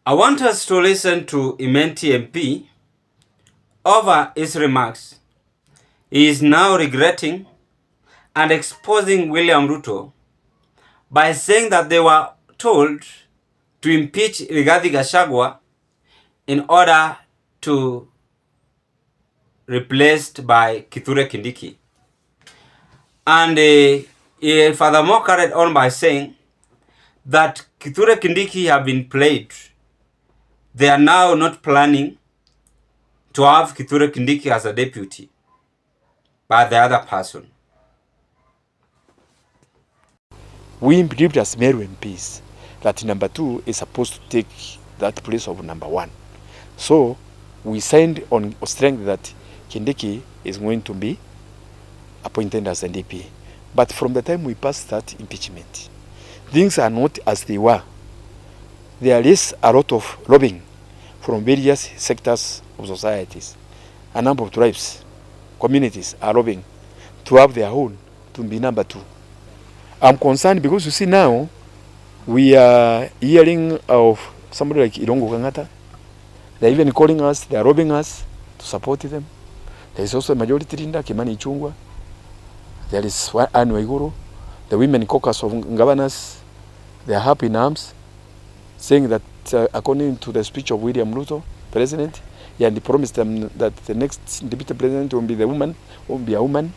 I want us to listen to Imenti MP over his remarks. He is now regretting and exposing William Ruto by saying that they were told to impeach Rigathi Gachagua in order to replaced by Kithure Kindiki. And he furthermore carried on by saying that Kithure Kindiki have been played. They are now not planning to have Kithure Kindiki as a deputy, but the other person. We believed as Meru MPs that number 2 is supposed to take that place of number 1. So we signed on strength that Kindiki is going to be appointed as NDP. But from the time we passed that impeachment, things are not as they were. There is a lot of lobbying from various sectors of societies. A number of tribes, communities are lobbying to have their own, to be number 2. I'm concerned because you see now, we are hearing of somebody like Irongo Kangata. They're even calling us, they're robbing us to support them. There is also a majority leader, Kimani Ichung'wah. There is Anne Waiguru, the women caucus of governors. They are happy in arms, saying that according to the speech of William Ruto, president, he promised them that the next deputy president will be the woman, will be a woman.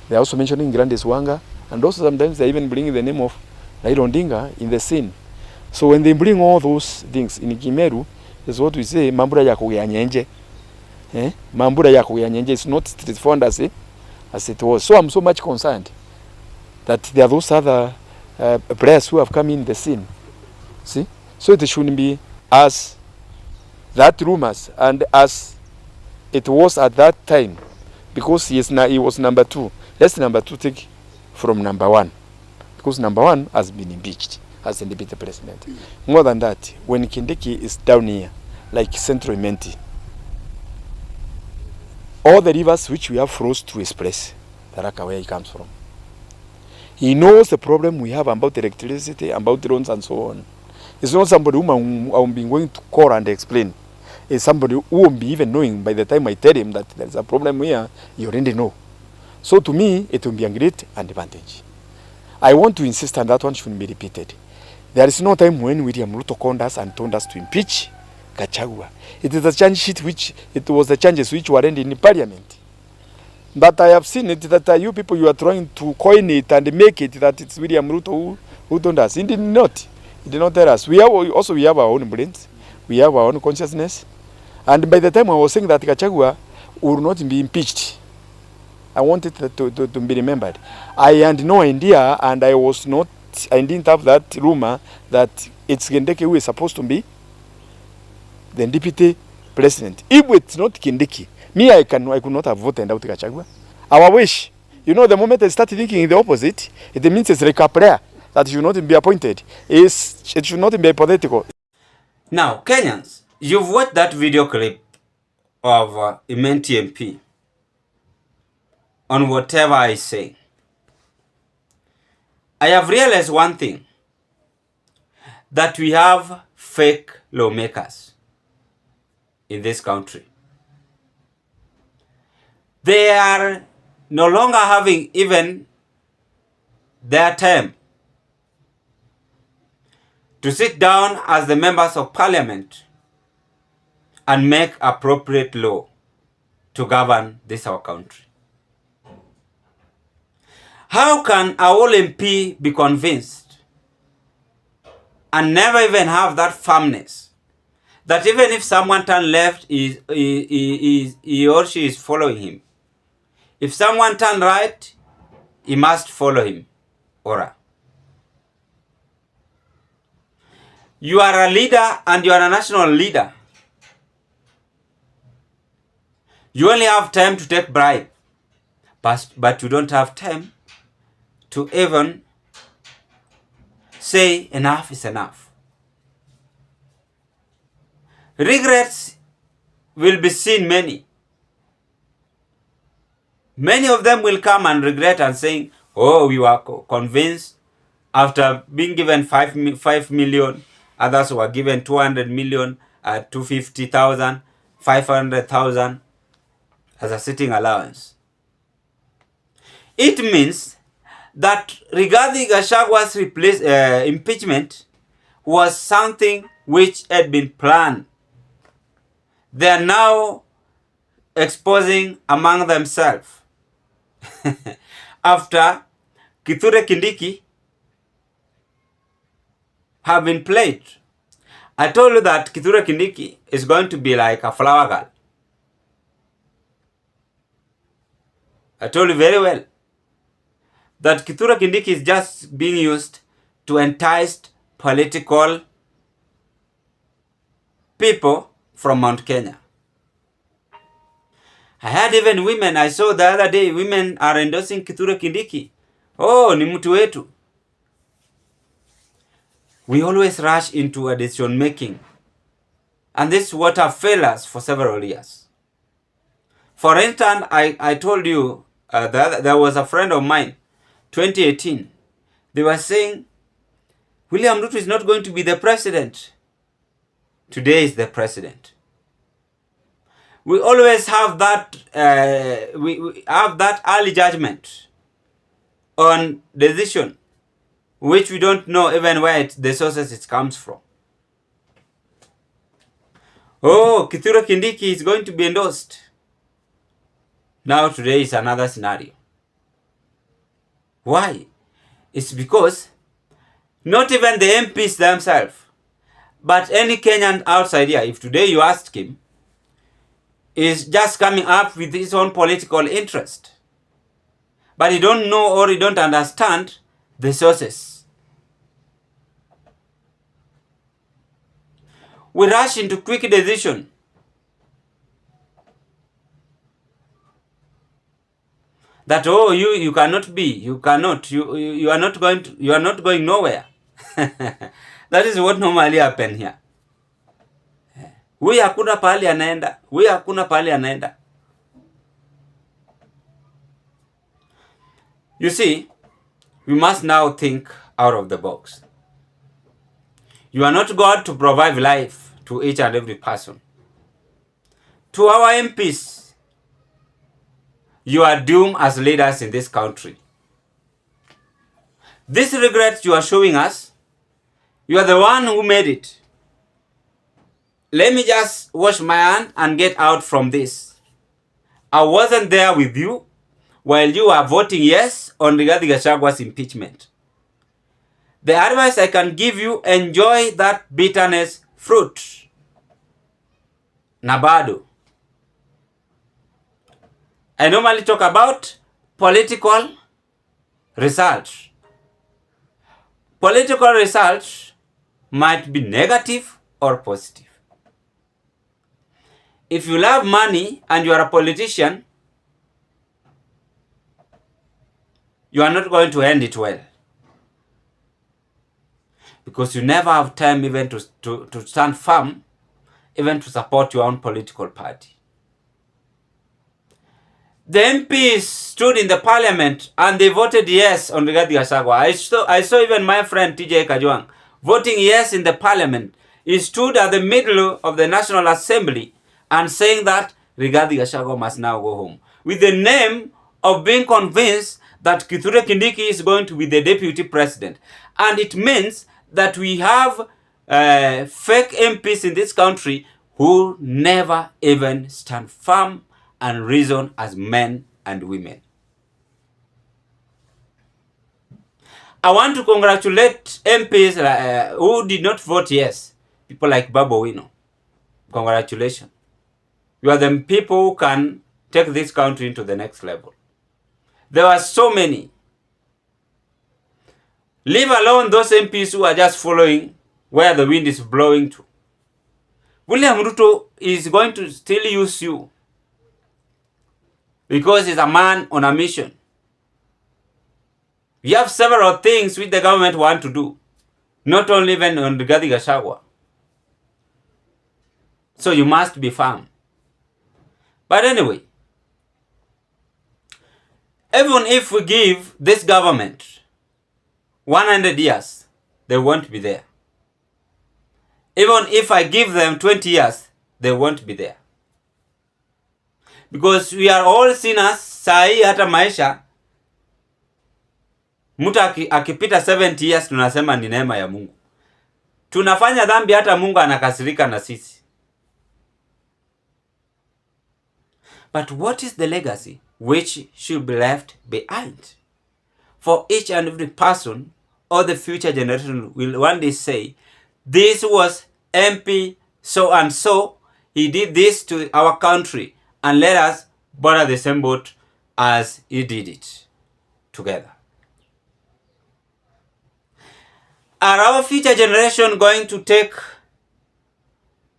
They are also mentioning Grandes Wanga, and also sometimes they even bring the name of Raila Odinga in the scene. So when they bring all those things in Kimeru, is what we say, Mambura ya kugea nyenje. Mambura ya kugea nyenje is not straightforward as it was. So I'm so much concerned that there are those other players who have come in the scene. See? So it shouldn't be as that rumors and as it was at that time, because he was number 2. Let's number 2 take from number 1, because number 1 has been impeached as the deputy president. More than that, when Kindiki is down here, like Central Imenti, all the rivers which we have froze to his place, Taraka, where he comes from, he knows the problem we have about electricity, about loans and so on. It's not somebody whom I'm going to call and explain. It's somebody who won't be even knowing by the time I tell him that there's a problem here, you already know. So to me, it will be a great advantage. I want to insist on that one shouldn't be repeated. There is no time when William Ruto called us and told us to impeach Gachagua. It is a change sheet it was the changes which were ending in parliament. But I have seen it that you people, you are trying to coin it and make it that it's William Ruto who told us. He did not. He did not tell us. We have our own brains. We have our own consciousness. And by the time I was saying that Gachagua will not be impeached, I wanted to be remembered. I had no idea, and I didn't have that rumor that it's Kindiki who is supposed to be the deputy president. If it's not Kindiki, I could not have voted out Gachagua. Our wish, the moment I started thinking the opposite, it means it's like a prayer that should not be appointed. It should not be political. Now, Kenyans, you've watched that video clip of Imenti MP on whatever I say. I have realized one thing, that we have fake lawmakers in this country. They are no longer having even their time to sit down as the members of parliament and make appropriate law to govern this our country. How can a whole MP be convinced and never even have that firmness that even if someone turn left, he or she is following him? If someone turn right, he must follow him or her. You are a leader and you are a national leader. You only have time to take bribe, but you don't have time to even say enough is enough. Regrets will be seen many. Many of them will come and regret and saying, oh, we were convinced after being given 5 million Others were given 200 million, 250,000, 500,000 as a sitting allowance. It means that regarding Gachagua's impeachment was something which had been planned. They are now exposing among themselves. After Kithure Kindiki have been played. I told you that Kithure Kindiki is going to be like a flower girl. I told you very well that Kithure Kindiki is just being used to entice political people from Mount Kenya. I had even women, I saw the other day, women are endorsing Kithure Kindiki. Oh, ni mtu wetu. We always rush into a decision making. And this is what have failed us for several years. For instance, I told you there was a friend of mine, 2018. They were saying, William Ruto is not going to be the president. Today is the president. We always have that, we have that early judgment on decision, which we don't know even where the sources it comes from. Oh, Kithure Kindiki is going to be endorsed. Now today is another scenario. Why? It's because not even the MPs themselves, but any Kenyan outside here, if today you ask him, is just coming up with his own political interest. But he don't know or he don't understand the sources. We rush into quick decision. That you cannot be, you are not going nowhere. That is what normally happen here. Huyu hakuna pahali anaenda, huyu hakuna pahali anaenda. You see, we must now think out of the box. You are not God to provide life to each and every person. To our MPs, you are doomed as leaders in this country. This regret you are showing us, you are the one who made it. Let me just wash my hand and get out from this. I wasn't there with you while you are voting yes on regarding Gachagua's impeachment. The advice I can give you, enjoy that bitterness fruit. Nabado. I normally talk about political results. Political results might be negative or positive. If you love money and you are a politician, you are not going to end it well. Because you never have time even to stand firm, even to support your own political party. The MPs stood in the parliament and they voted yes on Rigathi Gachagua. I saw even my friend TJ Kajwang voting yes in the parliament. He stood at the middle of the National Assembly and saying that Rigathi Gachagua must now go home, with the name of being convinced that Kithure Kindiki is going to be the deputy president. And it means that we have fake MPs in this country who never even stand firm and reason as men and women. I want to congratulate MPs who did not vote yes. People like Babu Wino. Congratulations. You are the people who can take this country into the next level. There are so many. Leave alone those MPs who are just following where the wind is blowing to. William Ruto is going to still use you because he's a man on a mission. We have several things which the government want to do, not only even on Rigathi Gachagua. So you must be firm. But anyway, even if we give this government 100 years, they won't be there. Even if I give them 20 years, they won't be there. Because we are all sinners. Sahi hata maisha, mtu akipita 70 years tunasema ni neema ya Mungu. Tunafanya dhambi hata Mungu anakasirika na sisi. But what is the legacy which should be left behind? For each and every person or the future generation will one day say, this was MP so and so, he did this to our country, and let us borrow the same boat as he did it together. Are our future generation going to take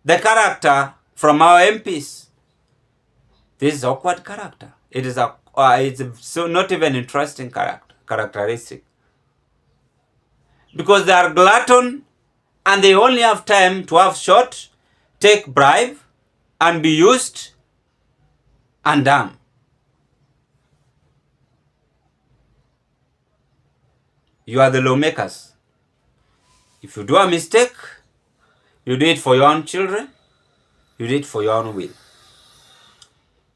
the character from our MPs? This is awkward character. It is it's so not even interesting characteristic. Because they are glutton and they only have time to have shot, take bribe, and be used and done. You are the lawmakers. If you do a mistake, you do it for your own children, you do it for your own will.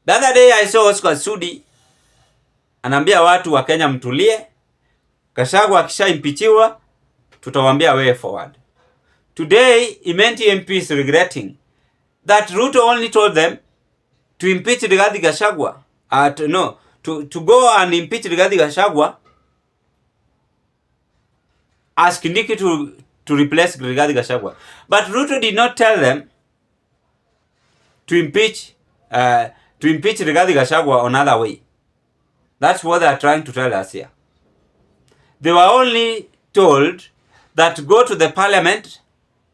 The other day I saw Oscar Sudi anaambia watu wa Kenya mtulie, Gachagua akisha impeachiwa tutawaambia way forward. Today Imenti MP is regretting that Ruto only told them to impeach Rigathi Gachagua. To go and impeach Rigathi Gachagua, ask Kindiki to replace Rigathi Gachagua. But Ruto did not tell them to impeach Rigathi Gachagua another way. That's what they are trying to tell us here. They were only told that go to the parliament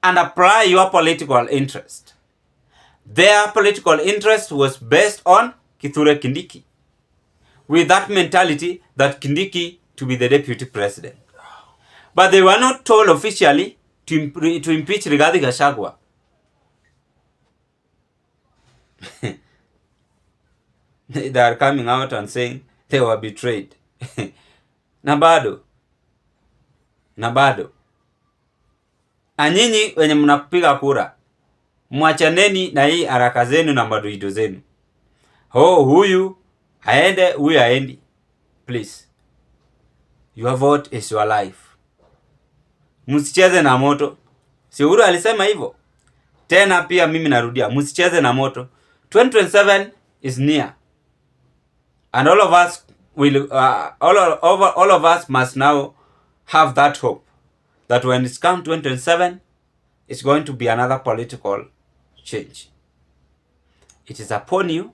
and apply your political interest. Their political interest was based on Kithure Kindiki, with that mentality that Kindiki to be the deputy president. But they were not told officially to impeach Rigathi Gachagua. They are coming out and saying they were betrayed. Nabado. Anyinyi wenye mnapiga kura, mwachaneni na hii haraka zenu na madoido zenu. Huyu aende, huyu aendi. Please. Your vote is your life. Msicheze na moto. Si Uhuru alisema hivyo. Tena pia mimi narudia, msicheze na moto. 2027 is near. And all of us will all of us must now have that hope that when it's come 2027, it's going to be another political change. It is upon you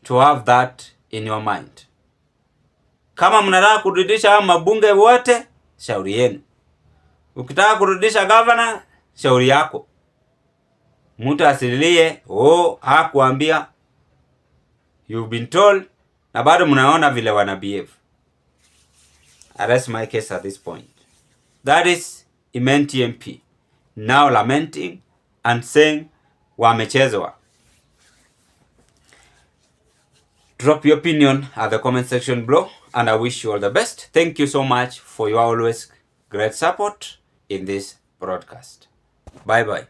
to have that in your mind. Kama mnataka kurudisha mabunge wote, shauri yenu. Ukitaka kurudisha governor, shauri yako. Mtu asililie, hakuambia. You've been told, na bado mnaona vile wana behave. I rest my case at this point. That is Imenti MP now lamenting and saying wamechezwa. Drop your opinion at the comment section below, and I wish you all the best. Thank you so much for your always great support in this broadcast. Bye bye.